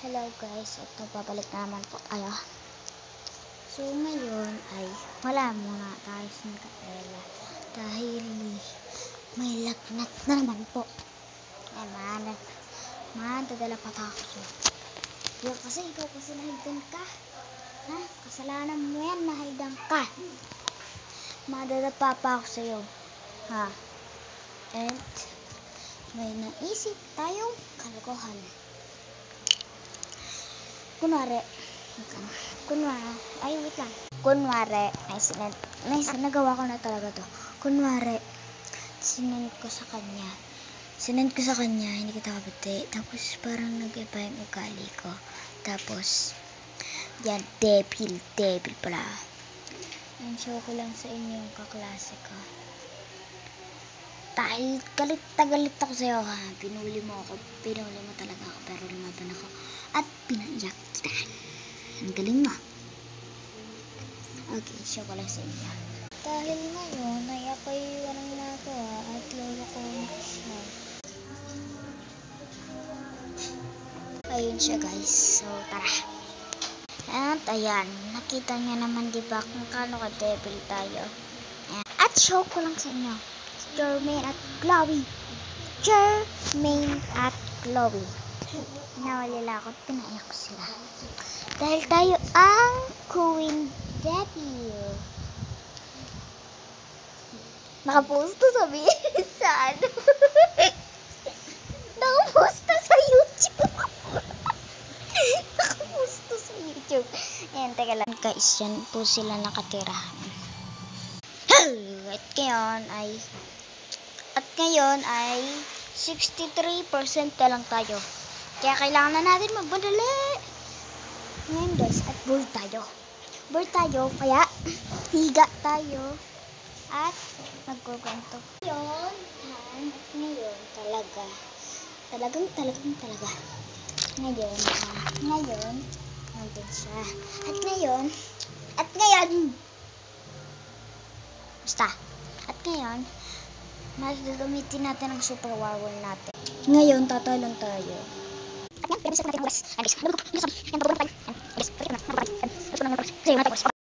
Hello guys, ito babalik na naman po tayo. So ngayon ay wala muna tayo sa Mikaela dahil may lagnat na naman po. Ay madadala pa ako so. Yan kasi ikaw kasi nahigdan ka. Ha? Kasalanan mo yan, nahigdan ka. Madadapa pa ako sa'yo. Ha? And may naisip tayong kalokohan. Kunwari, nagawa ko na talaga to. Kunwari, sinend ko sa kanya, hindi kita kabati. Tapos parang nag-iba yung ugali ko. Tapos, yan, devil pala. Ang show ko lang sa inyo yung kaklase ko. Dahil galit ako sa'yo ha. Pinuli mo talaga ako, pero lumaban ako. At pinaiyak kita. Ang galing mo. Okay, show ko lang sa inyo. Dahil ngayon, ay ako'y walang nagawa at lolo ko siya. Ayun siya guys. So, tara. At ayan, nakita niya naman diba kung kano ka-devil tayo. Ayan. At show ko lang sa inyo. Jermaine at Chloe. Nawalila ako at pinaiyak ko sila. Dahil tayo ang Queen Devil. Nakapost to sa saan? Nakapost to sa YouTube. Nakapost to sa YouTube. Ayan, teka lang guys. Yan po sila nakatira. At ngayon ay 63% na lang tayo. Kaya kailangan na natin magmadali. Ngayon guys, at bored tayo. Kaya higa tayo at magkukwento. Ngayon talaga. Ngayon, nandun siya. At ngayon, gagamitin natin ang super power natin. Ngayon, tatalon tayo. At ngayon, pinag-isip natin ang oras.